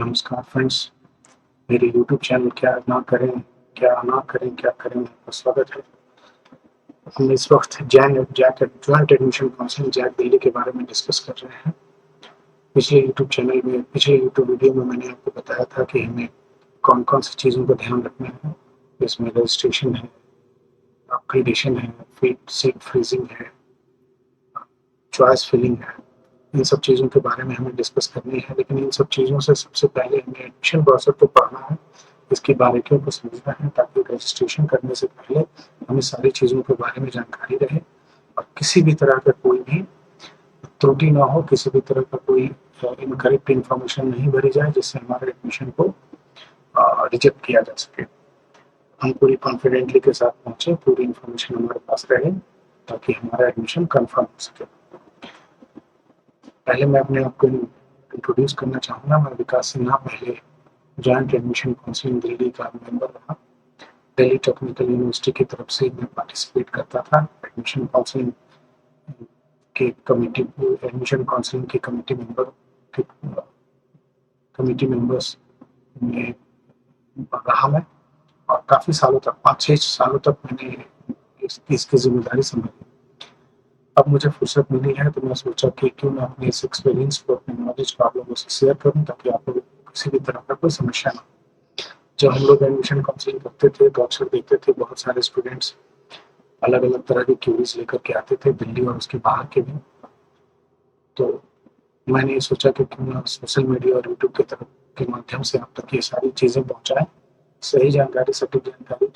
नमस्कार फ्रेंड्स, मेरे YouTube channel क्या करें आपका स्वागत है। हम इस वक्त joint admission counselling JAC Delhi के बारे में डिस्कस कर रहे हैं। पिछले यूट्यूब वीडियो में मैंने आपको बताया था कि हमें कौन-कौन सी चीज़ों का ध्यान रखना है। इसमें रजिस्ट्रेशन है, अपग्रेडेशन है, सीट फ्रीजिंग है, चॉइस फिलिंग है। इन सब चीज़ों के बारे में हमें डिस्कस करनी है, लेकिन इन सब चीज़ों से सबसे पहले हमें एडमिशन प्रोसेस को पढ़ना है, इसकी बारीकियों को समझना है, ताकि रजिस्ट्रेशन करने से पहले हमें सारी चीज़ों के बारे में जानकारी रहे और किसी भी तरह का कोई भी त्रुटि ना हो, किसी भी तरह का कोई इनकरेक्ट इन्फॉर्मेशन नहीं भरी जाए, जिससे हमारे एडमिशन को रिजेक्ट किया जा सके। हम पूरी कॉन्फिडेंटली के साथ पहुँचे, पूरी इन्फॉर्मेशन हमारे पास रहे, ताकि हमारा एडमिशन कन्फर्म हो सके। पहले मैं अपने आप को इंट्रोड्यूस करना चाहूँगा। मैं विकास सिन्हा पहले जॉइंट एडमिशन काउंसलिंग दिल्ली का मेंबर रहा। दिल्ली टेक्निकल यूनिवर्सिटी की तरफ से मैं पार्टिसिपेट करता था एडमिशन काउंसलिंग के कमेटी मेंबर्स में रहा मैं, और काफ़ी सालों तक 5-6 सालों तक मैंने इसकी जिम्मेदारी संभाली। अब मुझे फुर्सत मिली है तो मैं सोचा कि क्यों ना अपने इस एक्सपीरियंस को, अपने नॉलेज को आप लोगों से शेयर करूं, ताकि आप लोगों को किसी भी तरह का कोई समस्या ना हो। जब हम लोग एडमिशन काउंसलिंग करते थे तो अक्सर देखते थे बहुत सारे स्टूडेंट्स अलग अलग तरह की क्यूरीज लेकर के आते थे, दिल्ली और उसके बाहर के भी। तो मैंने ये सोचा कि क्यों ना सोशल मीडिया और यूट्यूब के माध्यम से आप तक ये सारी चीज़ें पहुँचाएं, सही जानकारी, सटीक जानकारी,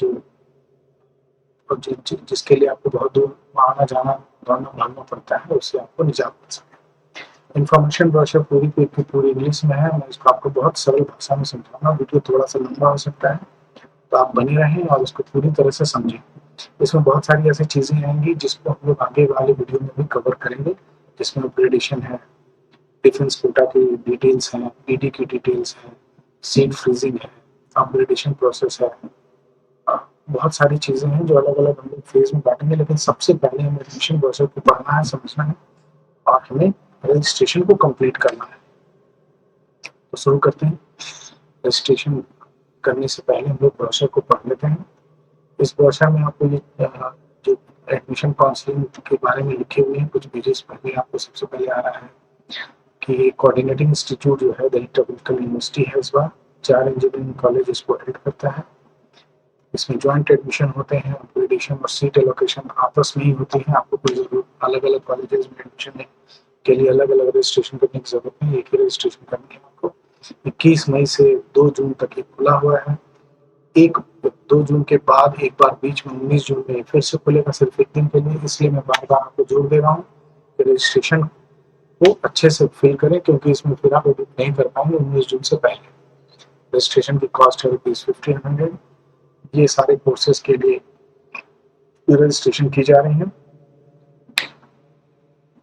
जिसके लिए आपको बहुत दूर आना जाना दौड़ना भागना पड़ता है, उससे आपको निजात मिल सके। इन्फॉर्मेशन ब्रोशर पूरी इंग्लिश में है। मैं इसको आपको बहुत सरल भाषा में समझाऊंगा। वीडियो थोड़ा सा लंबा हो सकता है, तो आप बने रहें और इसको पूरी तरह से समझें। इसमें बहुत सारी ऐसी चीज़ें आएंगी जिसको हम लोग आगे वाले वीडियो में भी कवर करेंगे, जिसमें अपग्रेडेशन है, डिफेंस कोटा की डिटेल्स हैं, ईडी की डिटेल्स हैं, सीट फ्रीजिंग है, अपग्रेडेशन प्रोसेस है। बहुत सारी चीज़ें हैं जो अलग अलग हम लोग फेज में बांटेंगे, लेकिन सबसे पहले हमें एडमिशन प्रोसेस को पढ़ना है, समझना है, और हमें रजिस्ट्रेशन को कंप्लीट करना है। तो शुरू करते हैं। रजिस्ट्रेशन करने से पहले हम लोग ब्रोशर को पढ़ लेते हैं। इस ब्रोशर में आपको ये जो एडमिशन काउंसलिंग के बारे में लिखे हुए हैं कुछ पेजेस पहले, आपको सबसे पहले आ रहा है कि कोऑर्डिनेटिंग इंस्टीट्यूट जो है दिल्ली टेक्निकल यूनिवर्सिटी है, इस बार 4 इंजीनियरिंग कॉलेज इसको हेड करता है। इसमें जॉइंट एडमिशन होते हैं, अपग्रेडेशन और सीट एलोकेशन आपस में ही होती है। आपको कोई जरूरत अलग अलग कॉलेजेस में एडमिशन के लिए अलग अलग रजिस्ट्रेशन करने की जरूरत नहीं, एक ही रजिस्ट्रेशन करनी है आपको। 21 मई से 2 जून तक ये खुला हुआ है। 2 जून के बाद एक बार बीच में 19 जून में फिर से खुलेगा, सिर्फ एक दिन के लिए। इसलिए मैं बार बार आपको जोर दे रहा हूँ कि रजिस्ट्रेशन को अच्छे से फिल करें, क्योंकि इसमें फिर आप एडिट नहीं कर पाएंगे 19 जून से पहले। रजिस्ट्रेशन की कॉस्ट है ₹1500। ये सारे कोर्सेज के लिए रजिस्ट्रेशन की जा रही है।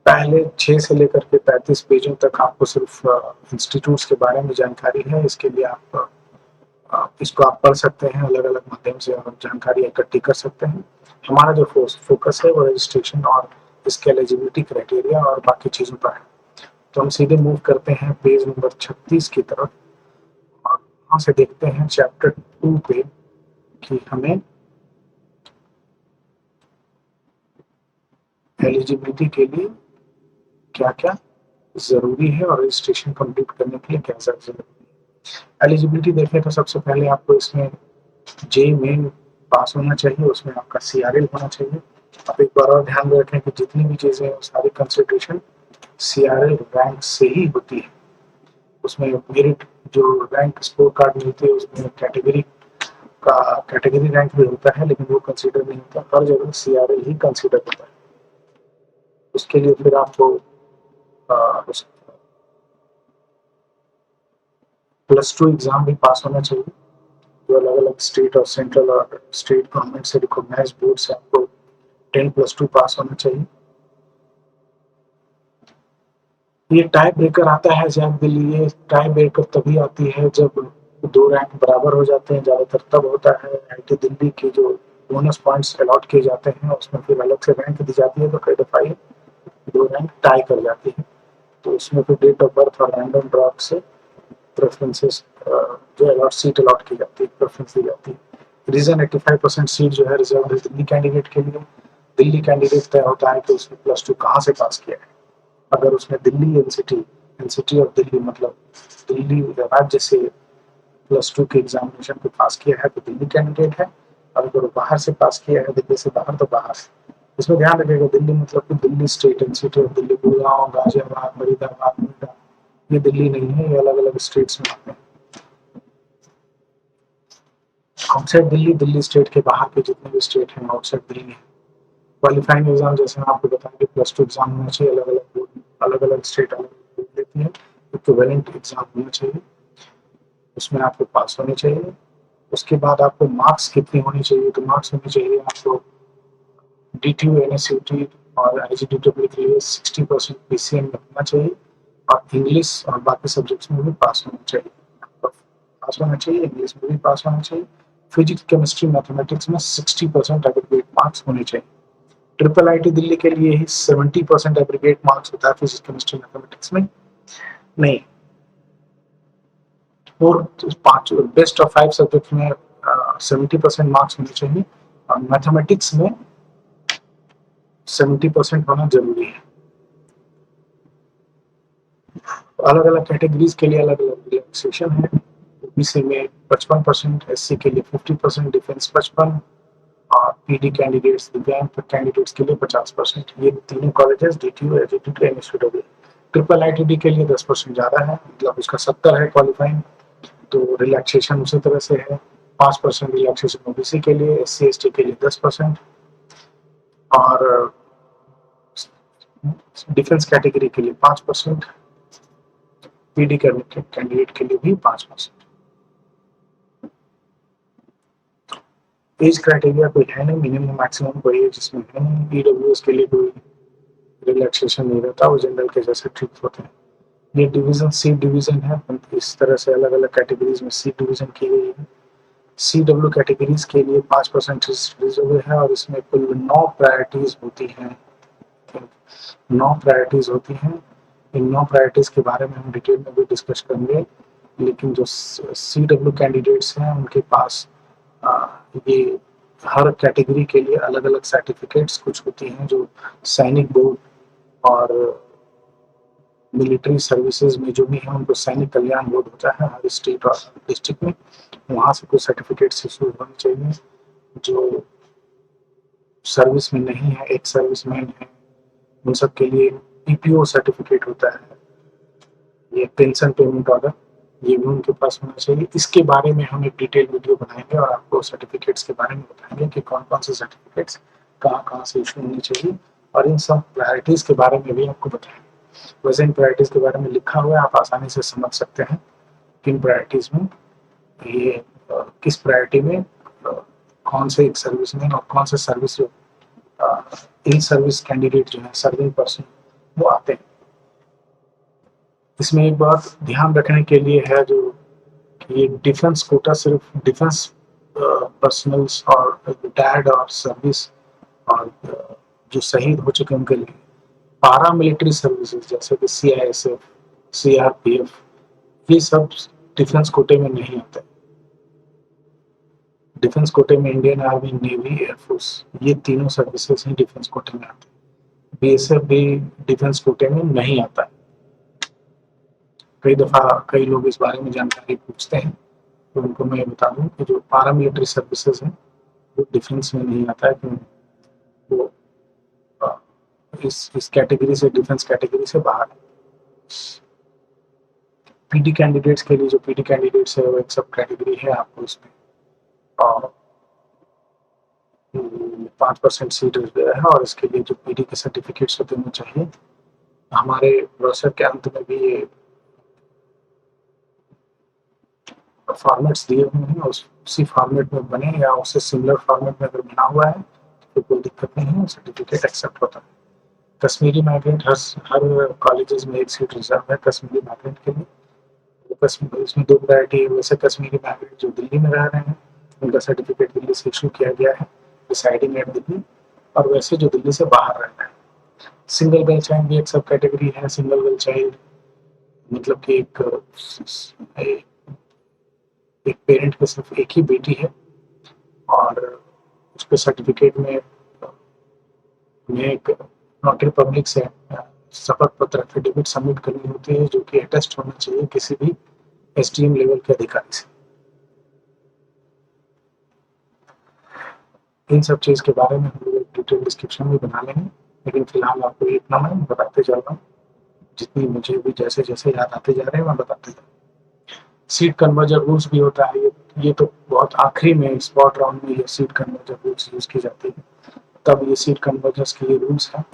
पहले 6 से लेकर के 35 पेजों तक आपको सिर्फ इंस्टीट्यूट्स के बारे में जानकारी है। इसके लिए इसको आप पढ़ सकते हैं, अलग अलग माध्यम से आप जानकारी इकट्ठी कर सकते हैं। हमारा जो फोकस है वो रजिस्ट्रेशन और इसके एलिजिबिलिटी क्राइटेरिया और बाकी चीज़ों पर है। तो हम सीधे मूव करते हैं पेज नंबर 36 की तरफ, और वहाँ से देखते हैं चैप्टर 2 पे कि हमें एलिजिबिलिटी के लिए क्या क्या ज़रूरी है और रजिस्ट्रेशन कंप्लीट करने के लिए क्या ज़रूरी है। एलिजिबिलिटी देखें तो सबसे पहले आपको इसमें जेईई मेन पास होना चाहिए, उसमें आपका सीआरएल होना चाहिए। आप एक बार और ध्यान रखें कि जितनी भी चीज़ें हैं सारी कंसिडरेशन सीआरएल रैंक से ही होती है। उसमें मेरिट जो रैंक स्कोर कार्ड मिलती है उसमें कैटेगरी रैंक भी होता है, लेकिन वो कंसीडर नहीं होता। हर जगह सीआरएल ही कंसीडर होता है। उसके लिए फिर आपको +2 एग्जाम भी पास होना चाहिए, जो अलग अलग स्टेट और सेंट्रल और स्टेट गवर्नमेंट से रिकॉग्नाइज्ड बोर्ड से आपको 10+2 पास होना चाहिए। ये टाई ब्रेकर आता है जैक दिल्ली। ये टाई ब्रेकर तभी आती है जब 2 रैंक बराबर हो जाते हैं। ज़्यादातर तब होता है। आईटी दिल्ली के जो बोनस पॉइंट्स अलॉट किए जाते हैं उसमें फिर अलग से रैंक दी जाती है, तो कई दफ़ा ये 2 रैंक टाई कर जाती है। तो उसमें फिर डेट ऑफ बर्थ और रैंडम ड्रॉप से प्रेफरेंसेस जो अलॉट सीट अलॉट की जाती है, प्रेफरेंस दी जाती है। रीजन 85% सीट जो है रिजर्व है दिल्ली कैंडिडेट के लिए। दिल्ली कैंडिडेट तय होता है कि उसने +2 कहाँ से पास किया है। अगर उसने दिल्ली एनसीटी ऑफ दिल्ली मतलब दिल्ली राज्य से +2 के एग्जामिनेशन को पास किया है तो दिल्ली कैंडिडेट है। और अगर वो बाहर से पास किया है दिल्ली से बाहर तो बाहर से। इसमें ध्यान रखिएगा दिल्ली मतलब कि Delhi state NCT of Delhi, Gurgaon, Ghaziabad, Faridabad, Noida, ये दिल्ली नहीं है, ये अलग अलग स्टेट्स में आते हैं। आउटसाइड दिल्ली, दिल्ली स्टेट के बाहर के जितने भी स्टेट हैं आउटसाइड दिल्ली है। क्वालिफाइंग एग्जाम जैसे मैं आपको बताया कि +2 एग्जाम होना चाहिए, अलग अलग बोर्ड, अलग अलग स्टेट अलग बोर्ड देती है। इक्विवेलेंट एग्जाम होना चाहिए, उसमें आपको पास होने चाहिए। उसके बाद आपको मार्क्स कितने होने चाहिए, तो मार्क्स होने चाहिए आपको DTU, NSUT और IGDW के लिए 60% PCM में होना चाहिए और इंग्लिश और बाकी सब्जेक्ट्स में भी पास होना चाहिए। पास होना चाहिए, इंग्लिश में भी पास होना चाहिए। फिजिक्स, केमिस्ट्री, मैथमेटिक्स में 60% एग्रीगेट मार्क्स होने चाहिए। ट्रिपल आईटी दिल्ली के लिए ही 70% एग्रीगेट मार्क्स होता है फिजिक्स, केमिस्ट्री, मैथमेटिक्स में नहीं। और 5 बेस्ट ऑफ 5 सब्जेक्ट में 70% मार्क्स होने चाहिए और मैथमेटिक्स में 70% होना जरूरी है। अलग अलग कैटेगरीज के लिए अलग अलग रिलैक्सेशन है। ओबीसी में 55%, एससी के लिए 50%, डिफेंस 55 और पीडी कैंडिडेट्स, दिव्यांग कैंडिडेट्स के लिए 50%। ये तीनों कॉलेजेस DTU, एजीटीटी, एनएसयूडब्ल्यू। ट्रिपल आईटीडी के लिए 10% ज्यादा है, मतलब उसका 70 है क्वालिफाइंग, तो रिलैक्सेशन उसी तरह से है। 5% रिलैक्सेशन ओबीसी के लिए, एससी एसटी के लिए 10% और डिफेंस कैटेगरी के लिए 5%, पीडी कैंडिडेट के लिए भी 5%। एज क्राइटेरिया कोई है नहीं, मिनिमम मैक्सिमम कोई एज इसमें है नहीं। ईडब्ल्यूएस के लिए कोई रिलैक्सेशन नहीं रहता, वो जनरल के जैसे ट्रीट होते हैं। ये डिवीजन सीट डिवीजन है, इस तरह से अलग अलग कैटेगरीज में सीट डिवीजन की गई है। CW कैटेगरीज के लिए 5% रिजर्व है और इसमें कुल 9 प्रायोरिटीज होती हैं। 9 प्रायोरिटीज होती हैं। इन 9 प्रायोरिटीज के बारे में हम डिटेल में भी डिस्कस करेंगे, लेकिन जो CW कैंडिडेट्स हैं उनके पास ये हर कैटेगरी के लिए अलग अलग सर्टिफिकेट्स कुछ होती हैं जो सैनिक बोर्ड और मिलिट्री सर्विसेज में जो भी है उनको सैनिक कल्याण बोर्ड होता है हर स्टेट और डिस्ट्रिक्ट में, वहाँ से कुछ सर्टिफिकेट्स इशू होने चाहिए। जो सर्विस में नहीं है, एक सर्विसमैन है, उन सब के लिए PPO सर्टिफिकेट होता है, ये पेंशन पेमेंट ऑर्डर, ये भी उनके पास होना चाहिए। इसके बारे में हम एक डिटेल वीडियो बनाएंगे और आपको सर्टिफिकेट्स के बारे में बताएंगे कि कौन कौन से सर्टिफिकेट्स कहाँ कहाँ से इशू होने चाहिए और इन सब प्रायोरिटीज के बारे में भी आपको बताएंगे। वैसे इन प्रायोरिटीज के बारे में लिखा हुआ है, आप आसानी से समझ सकते हैं किन प्रायोरिटीज में ये किस प्रायोरिटी में कौन से एक सर्विसमैन और कौन से सर्विस इन सर्विस कैंडिडेट जो है सर्विंग पर्सन वो आते हैं। इसमें एक बात ध्यान रखने के लिए है जो ये डिफेंस कोटा सिर्फ डिफेंस पर्सनल्स और रिटायर्ड और सर्विस और जो शहीद हो चुके उनके लिए। पारा मिलिट्री सर्विसेज जैसे कि CISF, CRPF, ये सब डिफेंस कोटे में नहीं आते। डिफेंस कोटे में इंडियन आर्मी, नेवी, एयरफोर्स, ये तीनों सर्विसेज ही डिफेंस कोटे में आते हैं। BSF भी डिफेंस कोटे में नहीं आता है। कई दफा कई लोग इस बारे में जानकारी पूछते हैं तो उनको मैं बता दूं कि जो पारा मिलिट्री सर्विसेज है वो डिफेंस में नहीं आता है, क्योंकि वो इस कैटेगरी से, डिफेंस कैटेगरी से बाहर है। पीडी कैंडिडेट्स के लिए जो पीडी कैंडिडेट्स है वो एक सब कैटेगरी है, आपको इसमें 5% सीट है और इसके लिए जो पीडी के सर्टिफिकेट्स होते हैं वो चाहिए। हमारे ब्रोशर के अंत में भी ये फॉर्मेट्स दिए हुए हैं, उसी फॉर्मेट में बने या उससे सिमिलर फॉर्मेट में अगर बना हुआ है तो कोई दिक्कत नहीं है, सर्टिफिकेट एक्सेप्ट होता है। कश्मीरी माइग्रेंट हर कॉलेजेस में एक सीट रिजर्व है कश्मीरी माइग्रेंट के लिए। इसमें 2 प्रायोरिटी है। वैसे कश्मीरी माइग्रेंट जो दिल्ली में रह रहे हैं उनका सर्टिफिकेट दिल्ली से इशू किया गया है, रिसाइडिंग एट दिल्ली, और वैसे जो दिल्ली से बाहर रह रहे हैं। सिंगल गर्ल चाइल्ड भी एक सब कैटेगरी है। सिंगल गर्ल चाइल्ड मतलब कि एक पेरेंट के सिर्फ एक ही बेटी है और उसके सर्टिफिकेट में एक नोटरी पब्लिक से शपथ पत्र एफिडेविट सबमिट करनी होती है, जो कि अटेस्ट होना चाहिए किसी भी एसडीएम लेवल के अधिकारी से। इन सब चीज के बारे में हम लोग एक डिटेल डिस्क्रिप्शन भी बना लेंगे, लेकिन फिलहाल आपको इतना मैं बताते चल रहा हूँ, जितनी मुझे भी जैसे जैसे याद आते जा रहे हैं मैं बताते जा रहा हूँ। सीट कन्वर्जन रूल्स भी होता है, ये तो बहुत आखिरी में स्पॉट राउंड में ये सीट कन्वर्जन रूल्स यूज की जाती है, तब ये सीट कन्वर्जर्स के ये रूल्स हैं।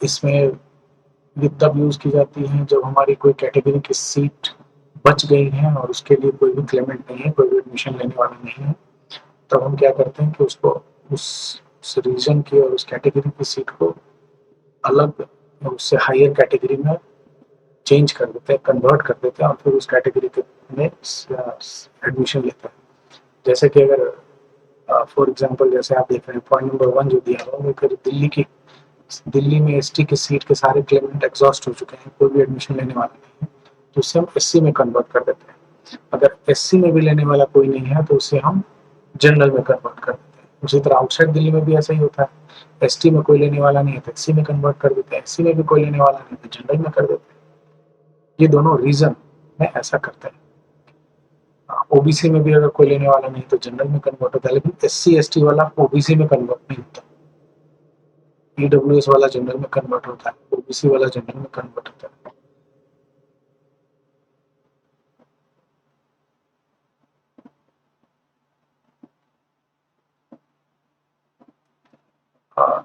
इसमें ये तब यूज की जाती है जब हमारी कोई कैटेगरी की सीट बच गई है और उसके लिए कोई भी क्लेमेंट नहीं है, कोई भी एडमिशन लेने वाला नहीं है। तब हम क्या करते हैं कि उसको उस रीजन की और उस कैटेगरी की सीट को अलग उससे हायर कैटेगरी में चेंज कर देते हैं, कन्वर्ट कर देते हैं और फिर उस कैटेगरी में एडमिशन लेते हैं। जैसे कि अगर फॉर एग्जांपल जैसे आप देख रहे हैं पॉइंट नंबर 1 जो दिया हुआ वो करीब दिल्ली में एसटी की सीट के सारे क्लेमेंट एग्जॉस्ट हो चुके हैं, कोई भी एडमिशन लेने वाला नहीं है, तो उससे हम एससी में कन्वर्ट कर देते हैं। अगर एससी में भी लेने वाला कोई नहीं है तो उससे हम जनरल में कन्वर्ट कर देते हैं। उसी तरह आउटसाइड दिल्ली में भी ऐसा ही होता है, एसटी में कोई लेने वाला नहीं है तो एससी में कन्वर्ट कर देते हैं, एससी में भी कोई लेने वाला नहीं तो जनरल में कर देते हैं। ये दोनों रीजन में ऐसा करते हैं। ओबीसी में भी अगर कोई लेने वाला नहीं तो जनरल में कन्वर्ट होता है, लेकिन एससी एसटी वाला ओबीसी में कन्वर्ट नहीं होता। ईडब्ल्यूएस वाला जनरल में कन्वर्ट होता है, ओबीसी वाला जनरल में कन्वर्ट होता है।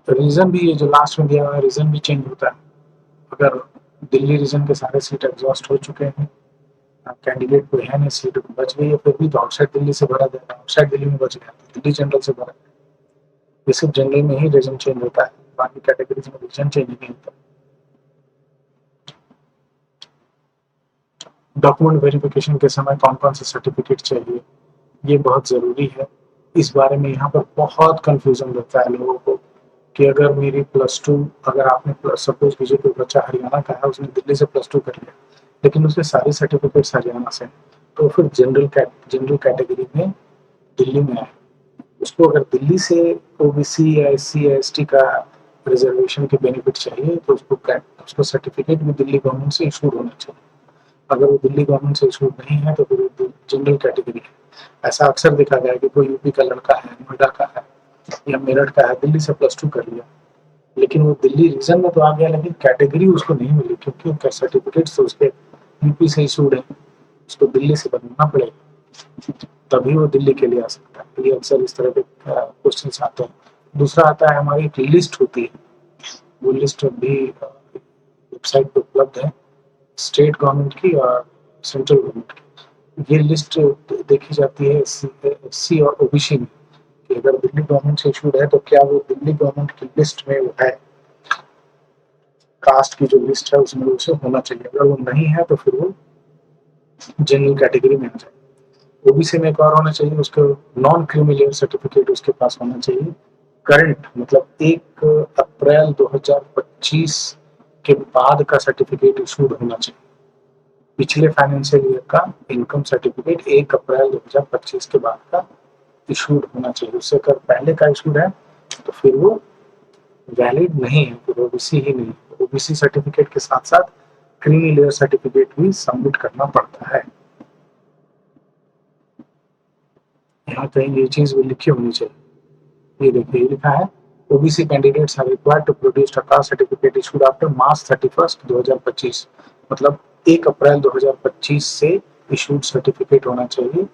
रीजन भी ये जो लास्ट में दिया हुआ है रीजन भी चेंज होता है। अगर दिल्ली रीजन के सारे सीट एग्जॉस्ट हो चुके हैं, कैंडिडेट कोई है नहीं, सीट बच गई है, फिर भी तो आउटसाइड दिल्ली से भरा जाएगा, आउटसाइड दिल्ली में बच गया तो दिल्ली जनरल से भरा जाएगा। ये सिर्फ जनरल में ही रीजन चेंज होता है, बाकी कैटेगरीज में रीजन चेंज नहीं होता। डॉक्यूमेंट वेरिफिकेशन के समय कौन कौन से सर्टिफिकेट चाहिए, ये बहुत ज़रूरी है। इस बारे में यहाँ पर बहुत कंफ्यूजन रहता है लोगों को कि अगर मेरी +2 अगर आपने सपोज कीजिए कोई बच्चा हरियाणा का है, उसने दिल्ली से +2 कर लिया लेकिन उसके सारे सर्टिफिकेट्स हरियाणा से, तो फिर जनरल कैटेगरी में दिल्ली में आए, उसको अगर दिल्ली से ओबीसी या एससी या एसटी का रिजर्वेशन के बेनिफिट चाहिए तो उसको सर्टिफिकेट भी दिल्ली गवर्नमेंट से इशूड होना चाहिए। अगर वो दिल्ली गवर्नमेंट से इशूड नहीं है तो फिर वो जनरल कैटेगरी है। ऐसा अक्सर देखा गया है कि कोई यूपी का लड़का है, नोएडा का है या मेरठ का है, दिल्ली से +2 कर लिया, लेकिन वो दिल्ली रीजन में तो आ गया लेकिन कैटेगरी उसको नहीं मिली क्योंकि उसका सर्टिफिकेट तो उसके यूपी से इशूड है, उसको दिल्ली से बनवाना पड़ेगा तभी वो दिल्ली के लिए आ सकता है। ये अक्सर इस तरह के क्वेश्चन आते हैं। दूसरा आता है हमारी एक लिस्ट होती है, वो लिस्ट भी वेबसाइट पे उपलब्ध है, स्टेट गवर्नमेंट की और सेंट्रल गवर्नमेंट की। ये लिस्ट देखी जाती है एससी और ओबीसी में कि अगर दिल्ली गवर्नमेंट से इशूड है तो क्या वो दिल्ली गवर्नमेंट की लिस्ट में वो है, कास्ट की जो लिस्ट है उसमें उसे होना चाहिए। अगर वो नहीं है तो फिर वो जनरल कैटेगरी में आ जाए। ओबीसी में एक और होना चाहिए, उसको नॉन क्रीमी सर्टिफिकेट उसके पास होना चाहिए करंट, मतलब 1 अप्रैल 2025 के बाद का सर्टिफिकेट इशूड होना चाहिए। पिछले फाइनेंशियल ईयर का इनकम सर्टिफिकेट 1 अप्रैल 2025 के बाद का इशूड होना चाहिए। उससे अगर पहले का इशूड है तो फिर वो वैलिड नहीं है, फिर ओबीसी ही नहीं है। ओबीसी सर्टिफिकेट के साथ साथ क्रीमी लेयर सर्टिफिकेट भी सबमिट करना पड़ता है। यहाँ कहीं ये चीज भी लिखी होनी चाहिए। ये देखिए ये लिखा है OBC candidates are required to produce a caste certificate issued after March 31 2025, मतलब 1 अप्रैल 2025 से इशूड सर्टिफिकेट होना चाहिए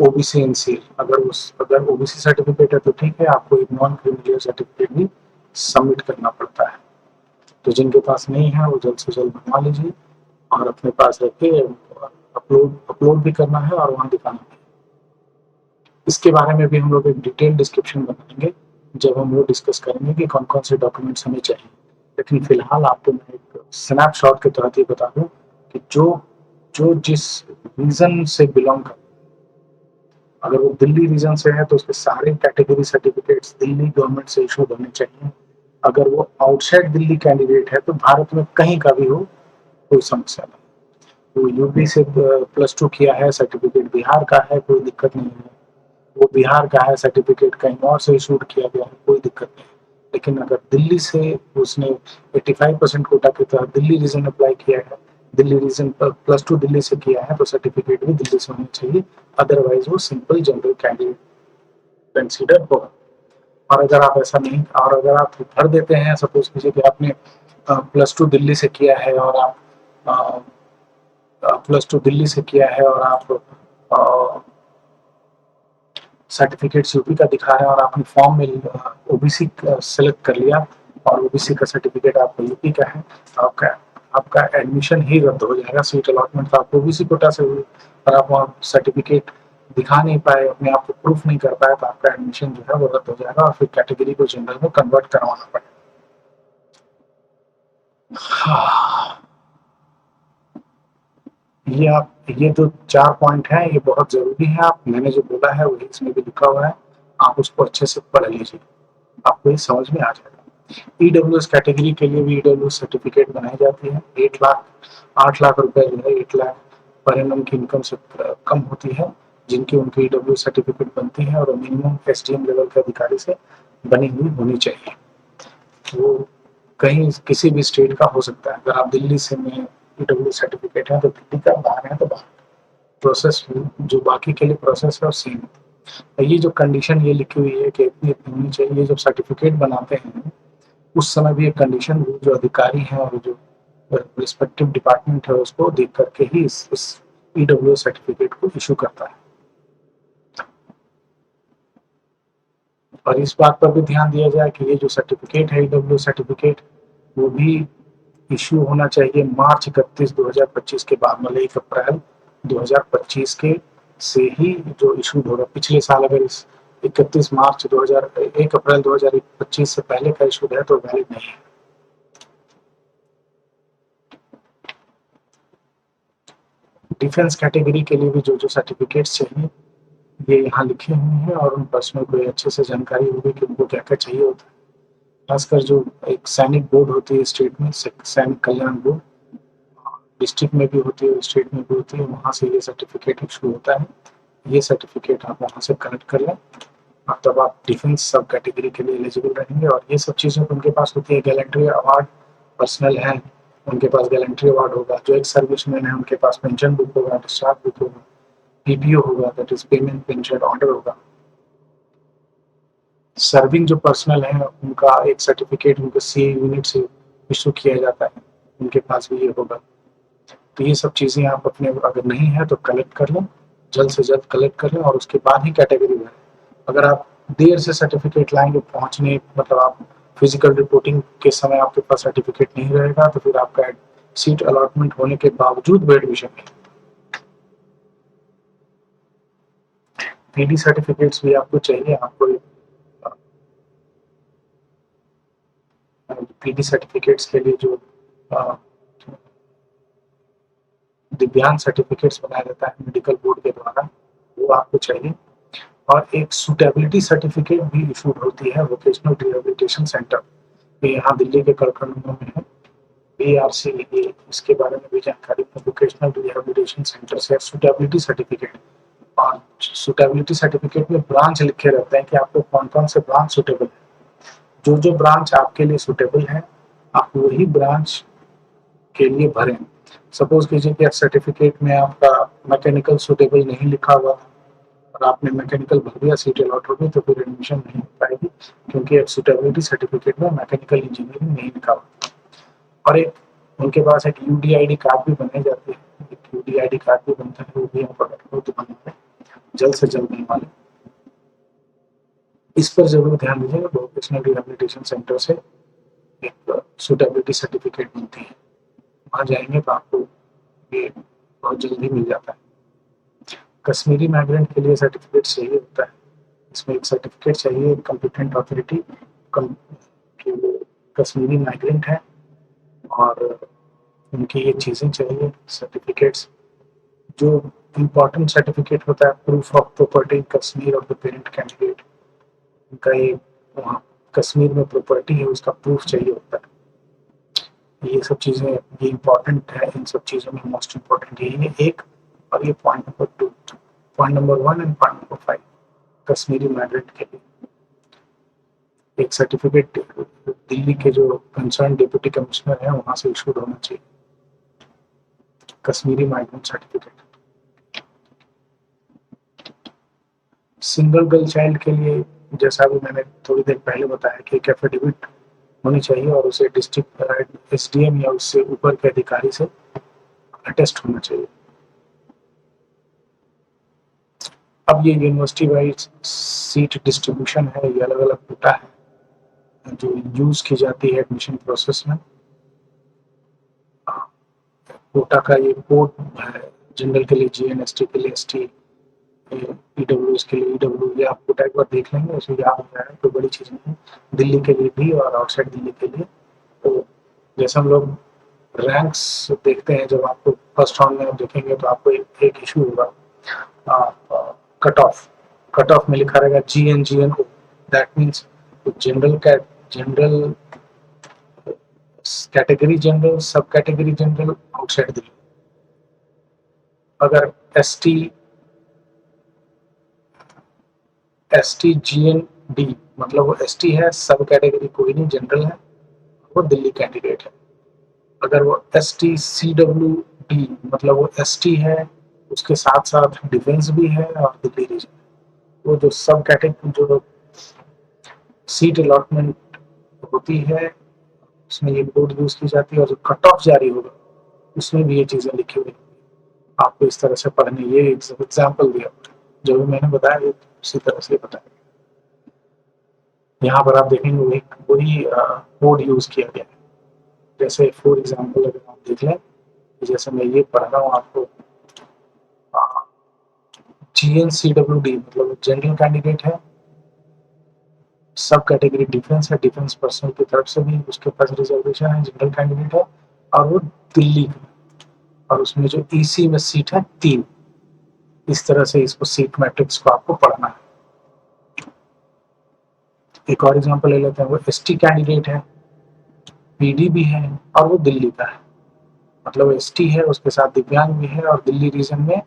ओबीसी एनसीएल। अगर ओबीसी सर्टिफिकेट है तो ठीक है, आपको एक नॉन क्रिमिनल सर्टिफिकेट भी सबमिट करना पड़ता है। तो जिनके पास नहीं है वो जल्द से जल्द बनवा लीजिए और अपने पास रखिए, अपलोड भी करना है और वहाँ दिखाना है। इसके बारे में भी हम लोग एक डिटेल डिस्क्रिप्शन बनाएंगे जब हम लोग डिस्कस करेंगे कि कौन कौन से डॉक्यूमेंट्स हमें चाहिए। लेकिन फिलहाल आपको मैं एक स्नैपशॉट के तहत ये बता दूं कि जो जिस रीजन से बिलोंग कर, अगर वो दिल्ली रीजन से है तो उसके सारे कैटेगरी सर्टिफिकेट्स दिल्ली गवर्नमेंट से इशूड होने चाहिए। अगर वो आउटसाइड दिल्ली कैंडिडेट है तो भारत में कहीं का भी हो कोई समस्या नहीं। वो यूपी से +2 किया है, सर्टिफिकेट बिहार का है, कोई दिक्कत नहीं है। वो बिहार का है, सर्टिफिकेट कहीं और से इशूड किया गया है, कोई दिक्कत नहीं। लेकिन अगर दिल्ली से उसने 85% कोटा के तहत दिल्ली रीजन अप्लाई किया है, दिल्ली रीजन +2 दिल्ली से किया है, तो सर्टिफिकेट भी दिल्ली से होना चाहिए, अदरवाइज वो सिंपल जनरल कैंडिडेट कंसीडर होगा। और अगर आप ऐसा नहीं, और अगर आप भर देते हैं, सपोज कीजिए कि आपने +2 दिल्ली से किया है और आप +2 दिल्ली से किया है और आप सर्टिफिकेट यूपी का दिखा रहे हैं और आपने फॉर्म में ओबीसी सेलेक्ट कर लिया और ओबीसी का सर्टिफिकेट आपका यूपी का है, तो आपका आपका एडमिशन ही रद्द हो जाएगा। सीट अलॉटमेंट तो आपको ओबीसी कोटा से हुई और आप वहाँ सर्टिफिकेट दिखा नहीं पाए, अपने आप को प्रूफ नहीं कर पाए, तो आपका एडमिशन जो है वो रद्द हो जाएगा और फिर कैटेगरी को जनरल में कन्वर्ट करवाना पड़ेगा। ये तो 4 पॉइंट हैं, ये बहुत जरूरी है। आप मैंने जो बोला है वही इसमें भी लिखा हुआ है, आप उसको अच्छे से पढ़ लीजिए, आपको ये समझ में आ जाएगा। ईडब्ल्यूएस कैटेगरी के लिए भी ईडब्ल्यूएस सर्टिफिकेट बनाई जाती है। 8 लाख रुपए जो है, 8 लाख पर एनम की इनकम से कम होती है, जिनकी उनकी ईडब्ल्यूएस सर्टिफिकेट बनती है और मिनिमम एसडीएम लेवल के अधिकारी से बनी हुई होनी चाहिए। वो कहीं किसी भी स्टेट का हो सकता है। अगर आप दिल्ली से में ईडब्ल्यू सर्टिफिकेट है तो दिल्ली का, बाहर है तो बाहर। प्रोसेस जो बाकी के लिए प्रोसेस है वो सेम है। ये जो कंडीशन ये लिखी हुई है कि इतनी इतनी होनी चाहिए, जब सर्टिफिकेट बनाते हैं उस समय भी एक कंडीशन जो अधिकारी है और जो रिस्पेक्टिव डिपार्टमेंट है उसको देख करके ही इस ईडब्ल्यू सर्टिफिकेट को इशू करता है। और इस बात पर भी ध्यान दिया जाए कि ये जो सर्टिफिकेट है ईडब्ल्यू सर्टिफिकेट, वो भी इशू होना चाहिए मार्च 31 2025 के बाद, मतलब 1 अप्रैल 2025 के से ही जो इशूड होगा। पिछले साल अगर इस 31 मार्च 2000 1 अप्रैल 2025 से पहले का इशूड है तो वैलिड नहीं है। डिफेंस कैटेगरी के लिए भी जो जो सर्टिफिकेट्स चाहिए ये यहाँ लिखे हुए हैं और उन पर्सनल को अच्छे से जानकारी होगी कि उनको क्या क्या चाहिए होता है। खासकर जो एक सैनिक बोर्ड होती है स्टेट में, सैनिक कल्याण बोर्ड, डिस्ट्रिक्ट में भी होती है, स्टेट में भी होती है, वहाँ से ये सर्टिफिकेट इशू होता है। ये सर्टिफिकेट आप वहाँ से कलेक्ट कर लें और तब आप डिफेंस सब कैटेगरी के लिए एलिजिबल रहेंगे। और ये सब चीज़ें उनके पास होती है। गैलेंट्री अवार्ड पर्सनल है, उनके पास गैलेंट्री अवार्ड होगा। जो एक सर्विसमैन है उनके पास पेंशन बुक होगा, डिस्चार्ज बुक होगा, पीपीओ होगा, that is payment pension order होगा। सर्विंग जो पर्सनल है उनका एक सर्टिफिकेट उनको सी यूनिट से इशू किया जाता है, उनके पास भी ये होगा। तो ये सब चीज़ें आप अपने अगर नहीं है तो कलेक्ट कर लें, जल्द से जल्द कलेक्ट कर लें और उसके बाद ही कैटेगरी भरें। अगर आप देर से सर्टिफिकेट लाएंगे पहुंचने, मतलब आप फिजिकल रिपोर्टिंग के समय आपके पास सर्टिफिकेट नहीं रहेगा तो फिर आपका सीट अलॉटमेंट होने के बावजूद भी एडमिशन नहीं। पीडी सर्टिफिकेट्स भी आपको चाहिए। आपको पीडी सर्टिफिकेट्स के लिए जो दिव्यांग सर्टिफिकेट्स बनाया जाता है मेडिकल बोर्ड के द्वारा, वो आपको चाहिए। और एक सुटेबिलिटी सर्टिफिकेट भी इशूड होती है वोकेशनल रिहेबिलिटेशन सेंटर, ये यहाँ दिल्ली के कड़कड़गंज में है, बीआरसी। इसके बारे में भी जानकारी वोकेशनल रिहेबिलिटेशन सेंटर से सुटेबिलिटी सर्टिफिकेट। और सुटेबिलिटी सर्टिफिकेट में ब्रांच लिखे रहते हैं कि आपको कौन कौन से ब्रांच सुटेबल है। जो जो ब्रांच आपके लिए सुटेबल है आप वही ब्रांच के लिए भरें। सपोज कीजिए कि सर्टिफिकेट में आपका मैकेनिकल सुटेबल नहीं लिखा हुआ था और आपने मैकेनिकल भर दिया, सीट अलॉट हो गई, तो फिर एडमिशन नहीं हो पाएगी क्योंकि एक सुटेबिलिटी सर्टिफिकेट में मैकेनिकल इंजीनियरिंग नहीं लिखा हुआ। और एक उनके पास एक यूडीआईडी कार्ड भी बनाई जाती है, एक यूडीआईडी कार्ड भी बनता है, वो भी आप अगर हो तो बनाए जल्द से जल्द बनवा लें। इस पर जरूर ध्यान दीजिएगा। वोकेशनल रिहेबिलिटेशन सेंटर से एक सुटेबिलिटी सर्टिफिकेट बनती है, वहाँ जाएंगे तो आपको ये बहुत जल्दी मिल जाता है। कश्मीरी माइग्रेंट के लिए सर्टिफिकेट चाहिए होता है। इसमें एक सर्टिफिकेट चाहिए कॉम्पिटेंट अथॉरिटी कि वो कश्मीरी माइग्रेंट है और उनकी ये चीज़ें चाहिए सर्टिफिकेट्स। जो इम्पोर्टेंट सर्टिफिकेट होता है proof of property in Kashmir of the parent candidate, उनका ये वहाँ कश्मीर में प्रॉपर्टी है उसका प्रूफ चाहिए होता है। ये सब चीज़ें ये इम्पोर्टेंट है, इन सब चीज़ों में मोस्ट इम्पोर्टेंट यही है एक। और ये point number 2, point number 1 and point number 5 Kashmiri migrant के लिए एक सर्टिफिकेट दिल्ली के जो कंसर्न डिप्टी कमिश्नर है वहां से इशूड होना चाहिए, Kashmiri migrant certificate. Single girl child के लिए जैसा भी मैंने थोड़ी देर पहले बताया कि एक एफिडेविट होनी चाहिए और उसे डिस्ट्रिक्ट एसडीएम या उससे ऊपर के अधिकारी से अटेस्ट होना चाहिए। अब ये यूनिवर्सिटी वाइज सीट डिस्ट्रीब्यूशन है, ये अलग अलग कोटा है जो यूज की जाती है एडमिशन प्रोसेस में। कोटा का ये कोड है, जनरल के लिए जीएन, एसटी के लिए एसटी, ईडब्ल्यूएस के लिए ईडब्ल्यू, ये आप कोटा एक बार देख लेंगे उसे याद हो जाएगा, तो बड़ी चीज़ नहीं है। दिल्ली के लिए भी और आउटसाइड दिल्ली के लिए। तो जैसे हम लोग रैंक्स देखते हैं, जब आपको फर्स्ट राउंड में आप देखेंगे तो आपको एक इशू होगा कट ऑफ में लिखा रहेगा GNO, that means general category general, सब कैटेगरी जनरल आउटसाइड दिल्ली। अगर ST GND मतलब वो ST है, सब कैटेगरी कोई नहीं, जनरल है, वो दिल्ली कैंडिडेट है। अगर वो ST CWD मतलब वो ST है, उसके साथ साथ डिफेंस भी है और दिल्ली रीजन, वो जो सब कैटेगरी जो सीट अलॉटमेंट होती है उसमें ये बोर्ड यूज की जाती है, और जो कट ऑफ जारी होगा उसमें भी ये चीजें लिखी हुई आपको इस तरह से पढ़ने। ये एग्जाम्पल दिया जो भी मैंने बताया ये उसी तरह से बताया। यहाँ पर आप देखेंगे वही कोड यूज किया गया है। जैसे फॉर एग्जाम्पल अगर आप देख लें, जैसे मैं ये पढ़ रहा हूँ आपको, GNCWD मतलब जनरल कैंडिडेट है, सब कैटेगरी डिफेंस है, डिफेंस पर्सनल की तरफ से भी उसके पास रिजर्वेशन है, जनरल कैंडिडेट है, और वो दिल्ली का, और उसमें जो ईसी में सीट है 3। इस तरह से इसको सीट मैट्रिक्स को आपको पढ़ना है। एक और एग्जांपल ले लेते हैं, वो एसटी कैंडिडेट है, पीडी भी है और वो दिल्ली का है, मतलब एसटी है उसके साथ दिव्यांग भी है, और दिल्ली रीजन में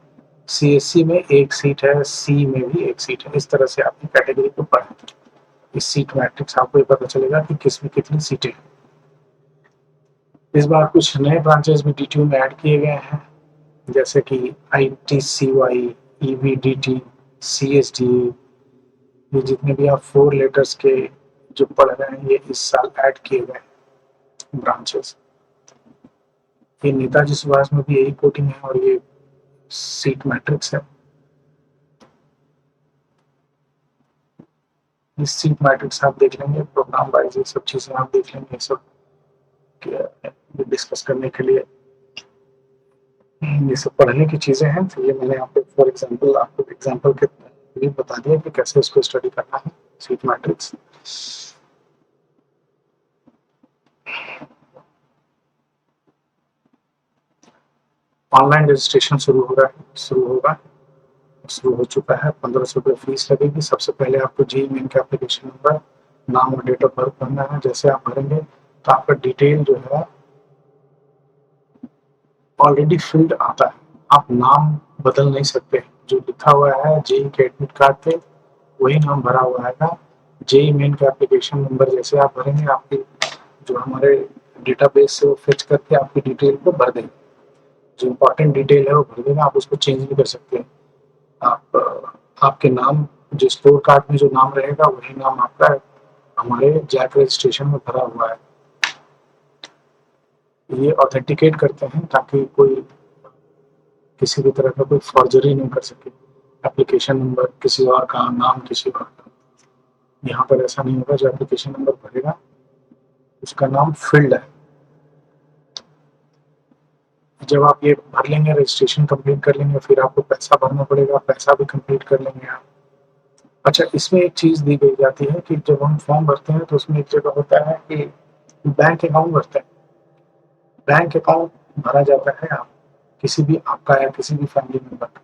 सीएससी में एक सीट है, सी में भी एक सीट है। इस तरह से आपकी कैटेगरी को पढ़ें, इस सीट मैट्रिक्स आपको ये पता चलेगा कि किसमें कितनी सीटें हैं। इस बार कुछ नए ब्रांचेस भी डीटीयू में ऐड किए गए हैं, जैसे कि ITCY, EVDT, CSD, ये जितने भी आप 4 लेटर्स के जो पढ़ रहे हैं ये इस साल ऐड किए गए ब्रांचेस। ये नेताजी सुभाष में भी यही कोटिंग है और ये सीट मैट्रिक्स है। इस सीट मैट्रिक्स आप देख लेंगे, प्रोग्राम वाइज ये सब चीजें आप देख लेंगे, सब डिस्कस करने के लिए ये सब पढ़ने की चीजें हैं। तो ये मैंने आपको फॉर एग्जांपल आपको एग्जांपल के लिए बता दिया कि कैसे इसको स्टडी करना है, सीट मैट्रिक्स। ऑनलाइन रजिस्ट्रेशन शुरू हो चुका है। 1500 रुपये फीस लगेगी। सबसे पहले आपको जेईई मेन का एप्लीकेशन नंबर, नाम और डेट ऑफ बर्थ भरना है। जैसे आप भरेंगे तो आपका डिटेल जो है ऑलरेडी फील्ड आता है, आप नाम बदल नहीं सकते, जो लिखा हुआ है जेईई के एडमिट कार्ड पे वही नाम भरा हुआ है। जेईई मेन का एप्लीकेशन नंबर जैसे आप भरेंगे, आपकी जो हमारे डेटाबेस से वो फेच करके आपकी डिटेल को भर देंगे, जो इम्पोर्टेंट डिटेल है वो भर देगा, आप उसको चेंज नहीं कर सकते। आपके नाम जो स्टोर कार्ड में जो नाम रहेगा वही नाम आपका हमारे जैक रजिस्ट्रेशन में भरा हुआ है। ये ऑथेंटिकेट करते हैं ताकि कोई किसी भी तरह का कोई फॉर्जरी नहीं कर सके, एप्लीकेशन नंबर किसी और का, नाम किसी और का। यहाँ पर ऐसा नहीं होगा, जो एप्लीकेशन नंबर भरेगा उसका नाम फील्ड है। जब आप ये भर लेंगे, रजिस्ट्रेशन कंप्लीट कर लेंगे, फिर आपको पैसा भरना पड़ेगा, पैसा भी कंप्लीट कर लेंगे आप। अच्छा, इसमें एक चीज दी गई जाती है कि जब हम फॉर्म भरते हैं तो उसमें एक जगह होता है कि बैंक अकाउंट भरते हैं। बैंक अकाउंट भरा जाता है आप किसी भी आपका या किसी भी फैमिली मेंबर का,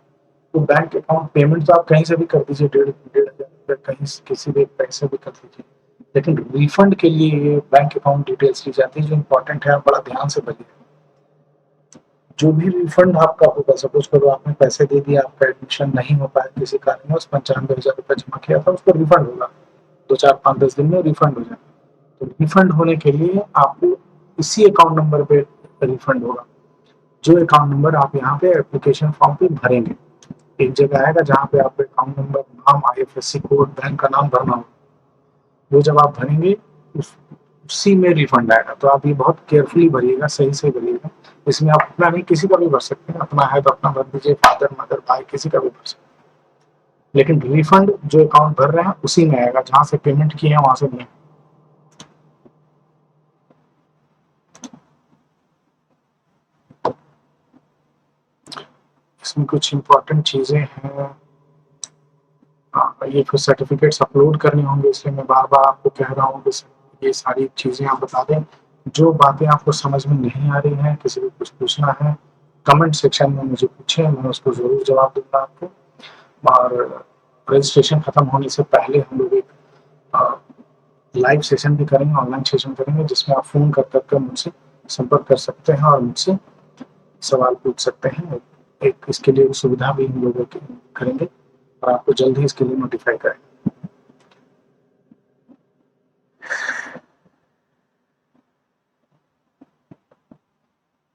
तो बैंक अकाउंट पेमेंट तो आप कहीं से भी कर दीजिए, 1,500 कहीं किसी भी पैसे भी कर दीजिए, लेकिन रिफंड के लिए ये बैंक अकाउंट डिटेल्स ली जाती है जो इम्पोर्टेंट है, आप बड़ा ध्यान से भरिए। जो भी रिफंड आपका होगा, सपोज करो आपने पैसे दे दिए, आपका एडमिशन नहीं हो पाया किसी कारणवश, 95,000 रुपये जमा किया था, उसको रिफंड होगा 2, 4, 5, 10 दिन में रिफंड हो जाएगा। तो रिफंड होने के लिए आपको इसी अकाउंट नंबर पे रिफंड होगा, जो अकाउंट नंबर आप यहाँ पे एप्लीकेशन फॉर्म पे भरेंगे। एक जगह आएगा जहाँ पे आप अकाउंट नंबर, नाम, IFSC कोड, बैंक का नाम भरना होगा। वो जब आप भरेंगे उसी में रिफंड आएगा। तो आप ये बहुत केयरफुली भरिएगा, सही से भरिएगा। इसमें आप अपना नहीं, किसी का भी भर सकते हैं, अपना है तो अपना भर दीजिए, फादर, मदर, भाई, किसी का भी भर सकते हैं। लेकिन रिफंड जो अकाउंट भर रहे हैं उसी में आएगा, जहाँ से पेमेंट किए हैं वहां से नहीं। इसमें कुछ इंपॉर्टेंट चीजें हैं। ये फिर सर्टिफिकेट्स अपलोड करने होंगे, इसलिए मैं बार बार आपको कह रहा हूँ कि ये सारी चीजें आप बता दें। जो बातें आपको समझ में नहीं आ रही हैं, किसी को कुछ पूछना है, कमेंट सेक्शन में मुझे पूछे, मैं उसको जरूर जवाब दूंगा आपको। और रजिस्ट्रेशन खत्म होने से पहले हम लोग एक लाइव सेशन भी करेंगे, ऑनलाइन सेशन करेंगे, जिसमें आप फोन कर मुझसे संपर्क कर सकते हैं और मुझसे सवाल पूछ सकते हैं। एक इसके लिए सुविधा भी हम लोग करेंगे और आपको जल्द ही इसके लिए नोटिफाई करेंगे।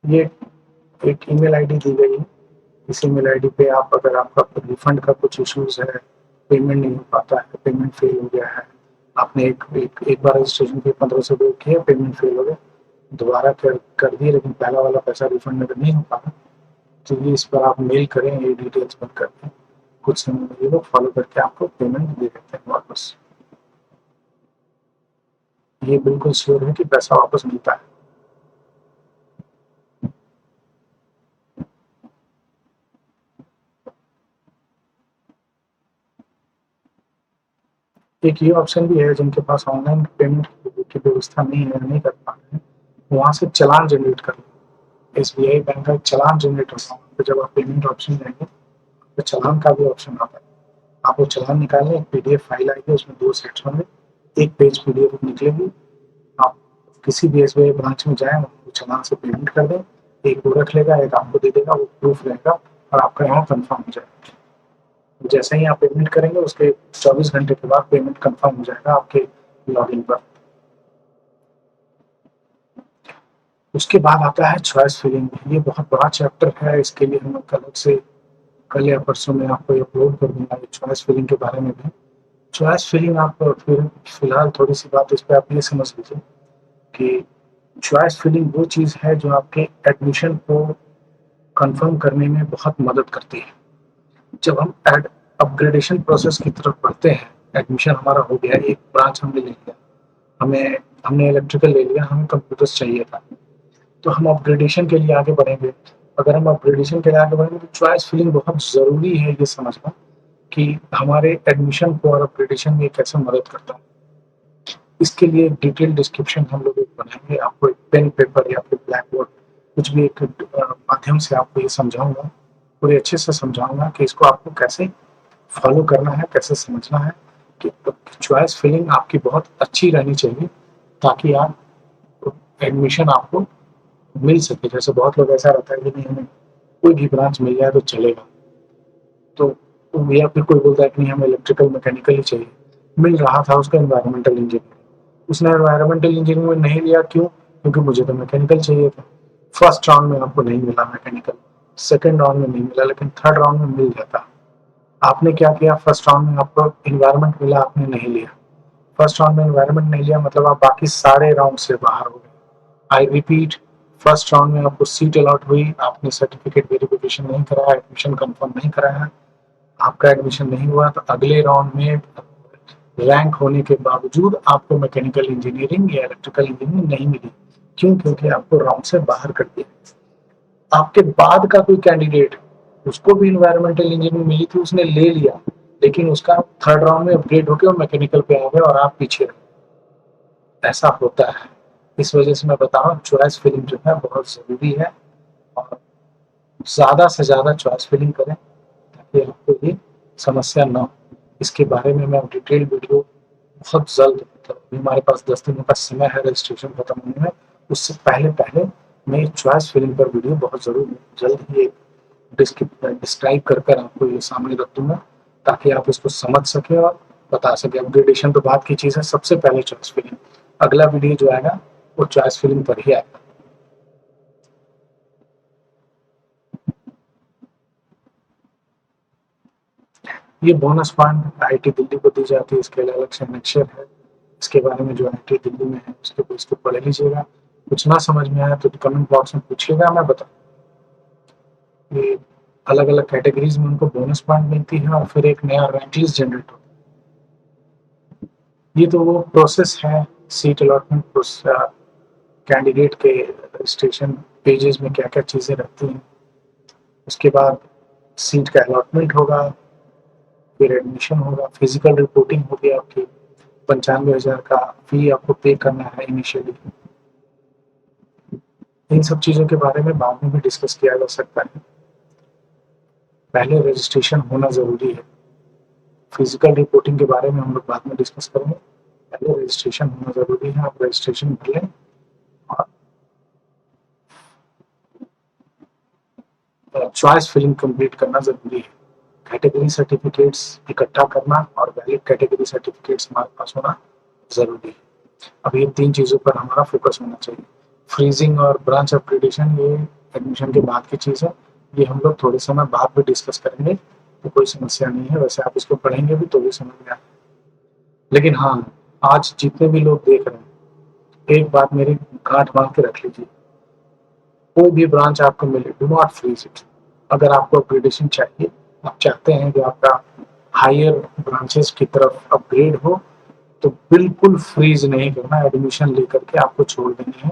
ये एक ईमेल आईडी दी गई है, इस ईमेल आईडी पे आप, अगर आपका रिफंड का कुछ इश्यूज है, पेमेंट नहीं हो पाता है, पेमेंट फेल हो गया है, आपने एक बार रजिस्ट्रेशन फी 1500 पे किया, पेमेंट फेल हो गया, दोबारा कर दिए, लेकिन पहला वाला पैसा रिफंड अगर नहीं हो पाता, तो ये इस पर आप मेल करें, ये डिटेल्स भर करके कुछ समय में ये लोग फॉलो करके आपको पेमेंट दे देते हैं वापस। ये बिल्कुल श्योर है कि पैसा वापस मिलता है। एक ये ऑप्शन भी है, जिनके पास ऑनलाइन पेमेंट की व्यवस्था नहीं है, नहीं कर पा रहे हैं, वहाँ से चालान जनरेट कर लो। SBI बैंक का एक चालान जनरेटर होगा, तो जब आप पेमेंट ऑप्शन जाएंगे तो चालान का भी ऑप्शन आता है। आप वो चालान निकालें, एक PDF फाइल आएगी, उसमें 2 सेट्स होंगे, एक पेज PDF निकलेगी। आप किसी भी SBI ब्रांच में जाएं, वो चालान से पेमेंट कर दें, एक वो रख लेगा, एक आपको दे देगा, वो प्रूफ रहेगा और आपका यहाँ कंफर्म हो जाएगा। जैसे ही आप पेमेंट करेंगे, उसके 24 घंटे के बाद पेमेंट कंफर्म हो जाएगा आपके लॉगिन पर। उसके बाद आता है चॉइस फिलिंग। ये बहुत बड़ा चैप्टर है, इसके लिए हम अलग से कल या परसों में आपको अपलोड कर दूंगा ये चॉइस फिलिंग के बारे में भी। चॉइस फिलिंग आप फिर फिलहाल थोड़ी सी बात इस पर आप ये समझ लीजिए कि चॉइस फिलिंग वो चीज़ है जो आपके एडमिशन को कंफर्म करने में बहुत मदद करती है। जब हम अपग्रेडेशन प्रोसेस की तरफ बढ़ते हैं, एडमिशन हमारा हो गया, एक ब्रांच हमने ले लिया, हमने इलेक्ट्रिकल ले लिया, हमें कंप्यूटर्स चाहिए था, तो हम अपग्रेडेशन के लिए आगे बढ़ेंगे। अगर हम अपग्रेडेशन के लिए आगे बढ़ेंगे तो चॉइस फिलिंग बहुत ज़रूरी है ये समझना कि हमारे एडमिशन को और अपग्रेडेशन में कैसे मदद करता है। इसके लिए डिटेल डिस्क्रिप्शन हम लोग बनाएंगे, आपको एक पेन पेपर या फिर ब्लैक बोर्ड कुछ भी एक माध्यम से आपको ये समझाऊंगा, पूरे अच्छे से समझाऊंगा कि इसको आपको कैसे फॉलो करना है, कैसे समझना है कि चॉइस फिलिंग आपकी बहुत अच्छी रहनी चाहिए, ताकि आप एडमिशन आपको मिल सके। जैसे बहुत लोग ऐसा रहता है कि नहीं, हमें कोई भी ब्रांच मिल जाए तो चलेगा, तो या फिर कोई बोलता है कि नहीं हमें इलेक्ट्रिकल मैकेनिकल ही चाहिए। मिल रहा था उसका एनवायरमेंटल इंजीनियरिंग, उसने एनवायरमेंटल इंजीनियरिंग में नहीं लिया, क्यों? क्योंकि मुझे तो मैकेनिकल चाहिए था। फर्स्ट राउंड में आपको नहीं मिला मैकेनिकल, सेकेंड राउंड में नहीं मिला, लेकिन थर्ड राउंड में मिल जाता। आपने क्या किया, फर्स्ट राउंड में आपको इन्वायरमेंट मिला, आपने नहीं लिया। फर्स्ट राउंड में इन्वायरमेंट नहीं लिया मतलब आप बाकी सारे राउंड से बाहर हो गए। आई रिपीट, फर्स्ट राउंड में आपको सीट अलॉट हुई, आपने सर्टिफिकेट वेरिफिकेशन नहीं कराया, एडमिशन कंफर्म नहीं कराया, आपका एडमिशन नहीं हुआ, तो अगले राउंड में रैंक होने के बावजूद आपको मैकेनिकल इंजीनियरिंग या इलेक्ट्रिकल इंजीनियरिंग नहीं मिली। क्यों? क्योंकि आपको राउंड से बाहर कर दिया। आपके बाद का कोई कैंडिडेट, उसको भी इन्वायरमेंटल इंजीनियरिंग मिली थी, उसने ले लिया, लेकिन उसका थर्ड राउंड में अपग्रेड होकर वो मैकेनिकल पे आ गए और आप पीछे रहे। ऐसा होता है। इस वजह से मैं बता रहा हूँ चॉइस फिलिंग जो है बहुत जरूरी है, और ज्यादा से ज्यादा चॉइस फिलिंग करें ताकि आपको ये समस्या ना हो। इसके बारे में मैं डिटेल वीडियो बहुत जल्द अभी हमारे पास 10 दिनों का समय है रजिस्ट्रेशन खत्म होने में, उससे पहले पहले मैं एक चॉइस फिलिंग पर वीडियो बहुत जरूर जल्द ही डिस्क्राइब कर कर आपको ये सामने रख दूंगा, ताकि आप इसको समझ सके और बता सके। अपग्रेडेशन तो बात की चीज़ है, सबसे पहले चॉइस फिलिंग। अगला वीडियो जो आएगा वो चॉइस फिलिंग पर ही आएगा। ये बोनस पॉइंट आईटी दिल्ली को दी जाती है, इसके लिए अलग से अनेक्शर है। इसके बारे में जो आईटी दिल्ली में है इसको पढ़ लीजिएगा। कुछ ना समझ में आया तो कमेंट बॉक्स में पूछिएगा, मैं बता। ये अलग अलग कैटेगरीज में उनको बोनस पॉइंट मिलती है और फिर एक नया रैंक लिस्ट जनरेट होता है। ये तो वो प्रोसेस है सीट अलॉटमेंट कैंडिडेट के रजिस्ट्रेशन पेजेस में क्या क्या चीज़ें रहती हैं। उसके बाद सीट का अलॉटमेंट होगा, फिर एडमिशन होगा, फिजिकल रिपोर्टिंग होगी आपकी, 95,000 का फी आपको पे करना है इनिशियली। इन सब चीज़ों के बारे में बाद में भी डिस्कस किया जा सकता है, पहले रजिस्ट्रेशन होना ज़रूरी है। फिजिकल रिपोर्टिंग के बारे में हम लोग बाद में डिस्कस करेंगे, पहले रजिस्ट्रेशन होना ज़रूरी है। आप रजिस्ट्रेशन कर लें और चॉइस फिलिंग कंप्लीट करना ज़रूरी है। कैटेगरी सर्टिफिकेट्स इकट्ठा करना और वैलिड कैटेगरी सर्टिफिकेट्स हमारे पास होना ज़रूरी है। अब ये 3 चीज़ों पर हमारा फोकस होना चाहिए। फ्रीजिंग और ब्रांच अपग्रेडेशन ये एडमिशन के बाद की चीज़ है, ये हम लोग थोड़े समय बाद भी डिस्कस करेंगे, तो कोई समस्या नहीं है। वैसे आप इसको पढ़ेंगे भी तो भी समझ में आए। लेकिन हाँ, आज जितने भी लोग देख रहे हैं, एक बात मेरी गांठ बांध के रख लीजिए, कोई भी ब्रांच आपको मिले, डू नॉट फ्रीज इट। अगर आपको अपग्रेडेशन चाहिए, आप चाहते हैं कि आपका हायर ब्रांचेस की तरफ अपग्रेड हो, तो बिल्कुल फ्रीज नहीं करना, एडमिशन लेकर के आपको छोड़ देनी है।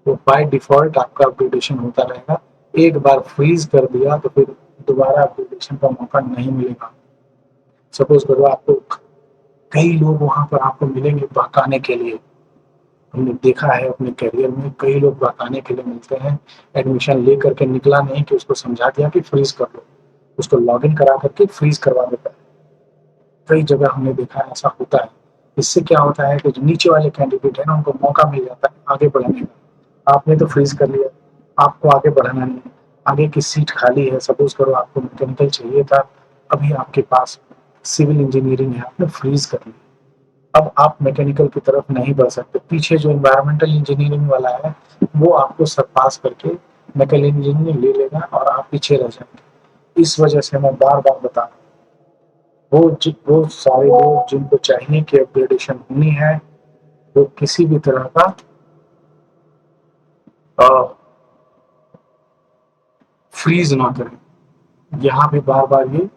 वो बाय डिफॉल्ट आपका अपग्रेडेशन होता रहेगा। एक बार फ्रीज कर दिया तो फिर दोबारा अपग्रेडेशन का मौका नहीं मिलेगा। सपोज करो आपको कई लोग वहां पर आपको मिलेंगे बहकाने के लिए, हमने देखा है अपने करियर में कई लोग बहकाने के लिए मिलते हैं, एडमिशन ले करके निकला नहीं कि उसको समझा दिया कि फ्रीज कर लो, उसको लॉग इन करा करके फ्रीज करवा देता है। कई जगह हमने देखा है ऐसा होता है। इससे क्या होता है कि जो नीचे वाले कैंडिडेट है ना, उनको मौका मिल जाता है आगे बढ़ने का। आपने तो फ्रीज कर लिया, आपको आगे बढ़ना नहीं है, आगे की सीट खाली है। सपोज करो आपको मैकेनिकल चाहिए था, अभी आपके पास सिविल इंजीनियरिंग है, आपने फ्रीज कर लिया, अब आप मैकेनिकल की तरफ नहीं बढ़ सकते। पीछे जो एनवायरमेंटल इंजीनियरिंग वाला है वो आपको सरपास करके मैकेनिकल इंजीनियरिंग ले लेगा और आप पीछे रह जाएंगे। इस वजह से मैं बार बार बता रहा हूँ, वो सारे लोग जिनको चाहिए कि अपग्रेडेशन होनी है, वो किसी भी तरह का फ्रीज ना करें। यहाँ भी बार बार ये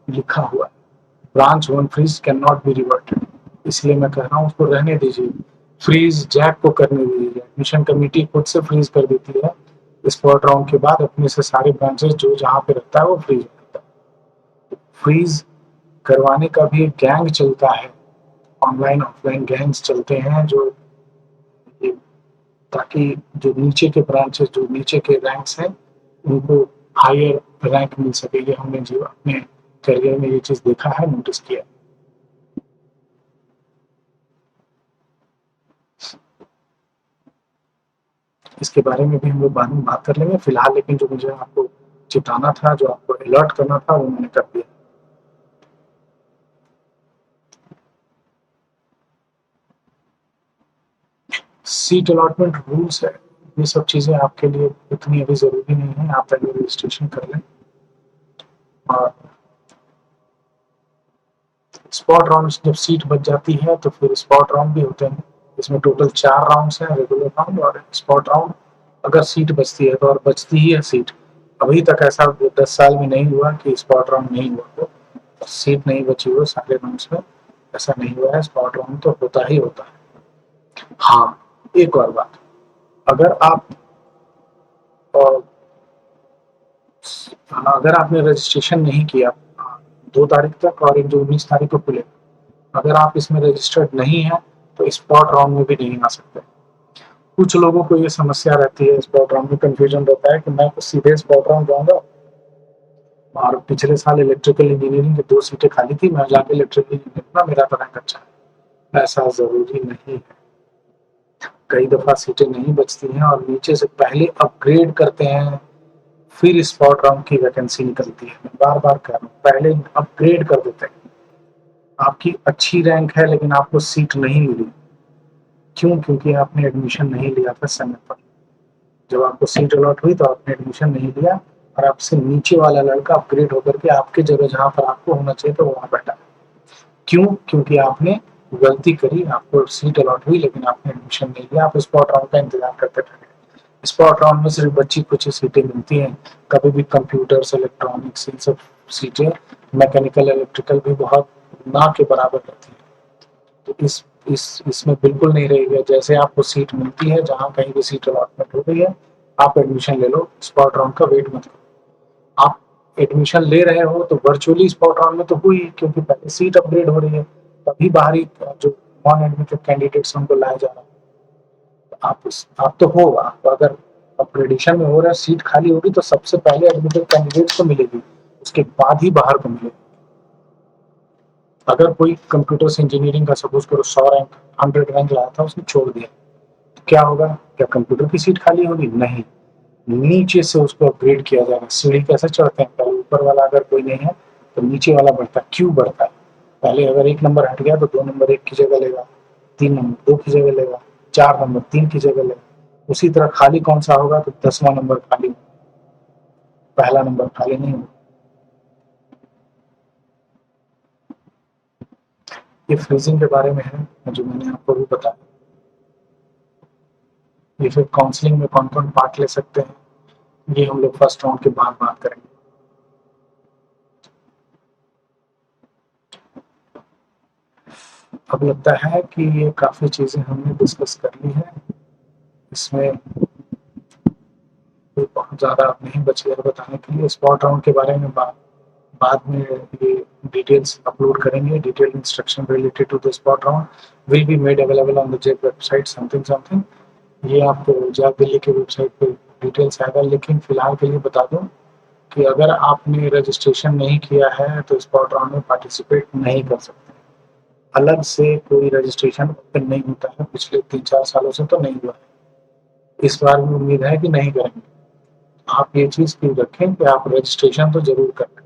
लिखा हुआ है, branch one freeze can not be reverted. इसलिए मैं कह रहा हूँ उसको रहने दीजिए, फ्रीज जैक को करने दीजिए। एडमिशन कमेटी खुद से फ्रीज कर देती है स्पॉट राउंड के बाद, अपने से सारे ब्रांचेस जो जहाँ पे रहता है वो फ्रीज हो जाता है। फ्रीज करवाने का भी एक गैंग चलता है, ऑनलाइन ऑफलाइन गैंग्स चलते हैं, जो ताकि जो नीचे के ब्रांचेस, जो नीचे के रैंक्स हैं, उनको हायर रैंक मिल सके। ये हमने जो अपने करियर में ये चीज़ देखा है, नोटिस किया। इसके बारे में भी हम लोग बाद में बात कर लेंगे। फिलहाल लेकिन जो मुझे आपको चेताना था, जो आपको अलर्ट करना था, वो मैंने कर दिया। सीट अलॉटमेंट रूल्स है, ये सब चीज़ें आपके लिए इतनी अभी ज़रूरी नहीं है। आप पहले रजिस्ट्रेशन कर लें और स्पॉट राउंड जब सीट बच जाती है तो फिर स्पॉट राउंड भी होते हैं। इसमें टोटल 4 राउंड्स हैं, रेगुलर राउंड और स्पॉट राउंड। अगर सीट बचती है तो, और बचती ही है सीट, अभी तक ऐसा 10 साल में नहीं हुआ कि स्पॉट राउंड नहीं हुआ हो, सीट नहीं बची हो सारे राउंड्स में, ऐसा नहीं हुआ है। स्पॉट राउंड तो होता ही होता है। हाँ, एक और बात, अगर आप अगर आपने रजिस्ट्रेशन नहीं किया 2 तारीख तक और एक जो 19 तारीख को खुले, अगर आप इसमें रजिस्टर्ड नहीं है तो स्पॉट राउंड में भी नहीं आ सकते। कुछ लोगों को ये समस्या रहती है, स्पॉट राउंड में कंफ्यूजन रहता है कि मैं तो सीधे स्पॉट राउंड जाऊंगा, और पिछले साल इलेक्ट्रिकल इंजीनियरिंग की 2 सीटें खाली थी, मैं जाके इलेक्ट्रिकल इंजीनियरिंग में, मेरा तो रैंक अच्छा है, ऐसा ज़रूरी नहीं है। कई दफ़ा सीटें नहीं बचती हैं और नीचे से पहले अपग्रेड करते हैं, फिर स्पॉट राउंड की वैकेंसी निकलती है। मैं बार-बार कह रहा हूँ, पहले अपग्रेड कर देते हैं। आपकी अच्छी रैंक है लेकिन आपको सीट नहीं मिली। क्यों? क्योंकि आपने एडमिशन नहीं लिया था समय पर। जब आपको सीट अलॉट हुई तो आपने एडमिशन नहीं लिया और आपसे नीचे वाला लड़का अपग्रेड होकर के आपकी जगह जहाँ पर आपको होना चाहिए था वहाँ बैठा। क्यों? क्योंकि आपने गलती करी, आपको सीट अलॉट हुई लेकिन आपने एडमिशन नहीं लिया, आप स्पॉट राउंड का इंतजार करते रह गए। स्पॉट राउंड में सिर्फ बची कुछ सीटें मिलती हैं, कभी भी कंप्यूटर्स, इलेक्ट्रॉनिक्स, इन सब सीटें, मैकेनिकल, इलेक्ट्रिकल भी बहुत ना के बराबर रहती हैं। तो इसमें बिल्कुल नहीं रहेगा। जैसे आपको सीट मिलती है, जहाँ कहीं भी सीट अलॉटमेंट हो गई है, आप एडमिशन ले लो, स्पॉट राउंड का वेट मत करो। आप एडमिशन ले रहे हो तो वर्चुअली स्पॉट राउंड में तो हुई, क्योंकि पहले सीट अपग्रेड हो रही है, तभी बाहरी जो नॉन एडमिटेड कैंडिडेट्स उनको लाया जा रहा है। तो आप तो हो, आप अगर अपग्रेडेशन में हो रहा है, सीट खाली होगी तो सबसे पहले एडमिटेड कैंडिडेट को मिलेगी, उसके बाद ही बाहर को मिलेगी। अगर कोई कंप्यूटर्स इंजीनियरिंग का सपोज करो 100 रैंक 100 रैंक लाया था, उसने छोड़ दिया, तो क्या होगा? क्या कंप्यूटर की सीट खाली होगी? नहीं, नीचे से उसको अपग्रेड किया जाएगा। सीढ़ी कैसे चढ़ते हैं? पहले ऊपर वाला अगर कोई नहीं है तो नीचे वाला बढ़ता है। क्यों बढ़ता है? पहले अगर 1 नंबर हट गया तो 2 नंबर 1 की जगह लेगा, 3 नंबर 2 की जगह लेगा, 4 नंबर 3 की जगह लेगा। उसी तरह खाली कौन सा होगा? तो 10वां नंबर खाली, पहला नंबर खाली नहीं होगा। ये फ्रीजिंग के बारे में है, जो मैंने आपको भी बताया। ये फिर काउंसलिंग में कौन कौन पार्ट ले सकते हैं, ये हम लोग फर्स्ट राउंड के बाद बात करेंगे। अब लगता है कि ये काफ़ी चीज़ें हमने डिस्कस कर ली है। इसमें कोई बहुत ज़्यादा अब नहीं बच गया बताने के लिए। स्पॉट राउंड के बारे में बाद में ये डिटेल्स अपलोड करेंगे। Detail instruction related to the spot round will be made available on the JAC website something something. ये आपको जैक दिल्ली के वेबसाइट पे डिटेल्स आएगा। लेकिन फिलहाल के लिए बता दूं कि अगर आपने रजिस्ट्रेशन नहीं किया है तो स्पॉट राउंड में पार्टिसिपेट नहीं कर सकते। अलग से कोई रजिस्ट्रेशन ओपन नहीं होता है, पिछले 3-4 सालों से तो नहीं हुआ है। इस बार भी उम्मीद है कि नहीं करेंगे। आप ये चीज़ क्यों रखें कि आप रजिस्ट्रेशन तो ज़रूर करें।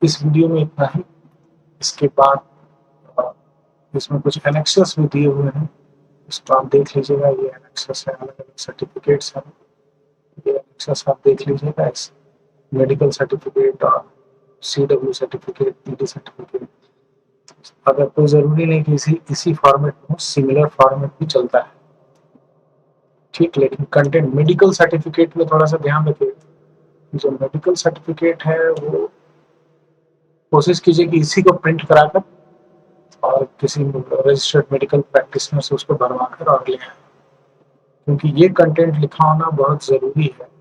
इस वीडियो में इतना ही। इसके बाद इसमें कुछ एनेक्सेस भी दिए हुए हैं, इसको आप देख लीजिएगा। ये एनेक्सेस है, अलग अलग सर्टिफिकेट्स हैं। ये एनेक्सेस आप देख लीजिएगा। इस मेडिकल सर्टिफिकेट और CW सर्टिफिकेट, PD सर्टिफिकेट। अगर कोई ज़रूरी नहीं कि इसी फॉर्मेट में, सिमिलर फॉर्मेट भी चलता है, ठीक। लेकिन कंटेंट मेडिकल सर्टिफिकेट में थोड़ा सा ध्यान रखिए। जो मेडिकल सर्टिफिकेट है वो कोशिश कीजिए कि इसी को प्रिंट कराकर और किसी रजिस्टर्ड मेडिकल प्रैक्टिशनर से उसको भरवा कर और ले आए, क्योंकि ये कंटेंट लिखा होना बहुत ज़रूरी है।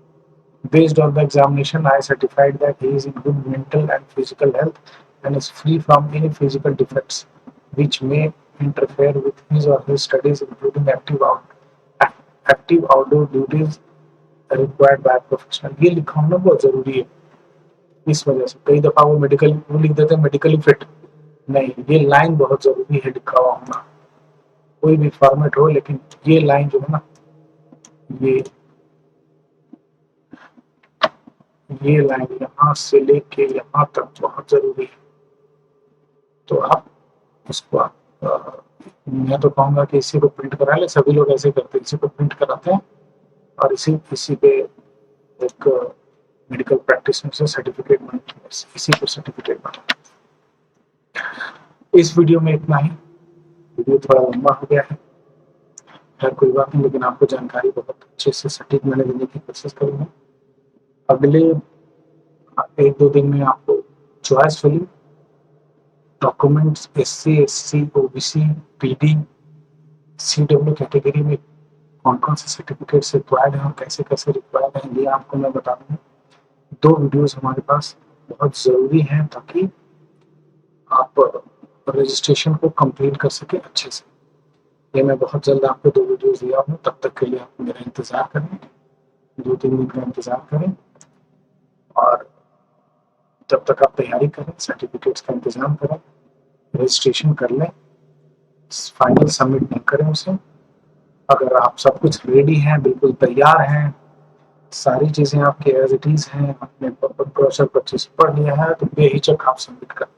Based on the examination, I certified that he is in good mental and physical health and is free from any physical defects which may interfere with his or her studies, including active outdoor duties required by a professional। ये लिखा होना बहुत जरूरी है। इस वजह से कई दफा वो लिख देते हैं मेडिकली फिट। नहीं, ये लाइन बहुत जरूरी है लिखा हुआ होना, कोई भी फॉर्मेट हो। लेकिन ये लाइन जो है ना, ये ये लाइन यहाँ से लेके यहाँ तक बहुत जरूरी है। तो आप उसको मैं तो कहूँगा कि इसी को प्रिंट करा ले। सभी लोग ऐसे करते हैं, इसी को प्रिंट कराते हैं और इसी पे एक मेडिकल प्रैक्टिस से सर्टिफिकेट बनती है, इसी को सर्टिफिकेट बना। इस वीडियो में इतना ही। वीडियो थोड़ा लंबा हो गया है, खैर कोई बात नहीं, लेकिन आपको जानकारी बहुत अच्छे से सटीक मैंने देने की कोशिश करी है। अगले 1-2 दिन में आपको choicefully documents SC, SC, OBC, PD, CW category में कौन कौन से सर्टिफिकेट्स रिक्वायर्ड हैं और कैसे कैसे रिक्वायर्ड हैं, ये आपको मैं बता दूंगा। 2 वीडियोस हमारे पास बहुत ज़रूरी हैं ताकि आप रजिस्ट्रेशन को कंप्लीट कर सके अच्छे से। ये मैं बहुत जल्द आपको 2 वीडियोस दिया हूँ, तब तक के लिए आप मेरा इंतज़ार करें, 2-3 दिन का इंतज़ार करें और तब तक आप तैयारी करें, सर्टिफिकेट्स का इंतज़ाम करें, रजिस्ट्रेशन कर लें, फाइनल सबमिट नहीं करें उसे। अगर आप सब कुछ रेडी हैं, बिल्कुल तैयार हैं, सारी चीज़ें आपकी एज़ इट इज़ हैं, आपने ब्रोशर परचेज़ पढ़ लिया है, तो बेहिचक आप सबमिट करें।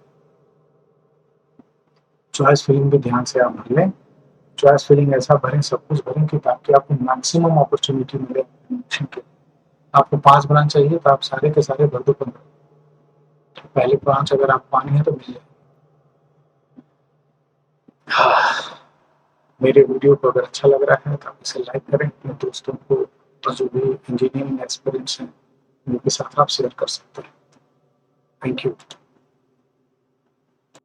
चॉइस फिलिंग भी ध्यान से आप भर लें। चॉइस फिलिंग ऐसा भरें, सब कुछ भरें कि ताकि आपको मैक्सिमम अपॉर्चुनिटी मिले एडमिशन के। आपको 5 ब्रांच चाहिए तो आप सारे के सारे भर दो 15। पहले ब्रांच अगर आप पानी है तो मिल जाए। मेरे वीडियो को अगर अच्छा लग रहा है तो आप इसे लाइक करें, अपने दोस्तों को और जो भी इंजीनियरिंग एक्सपीरियंस हैं उनके साथ आप शेयर कर सकते हैं। Thank you.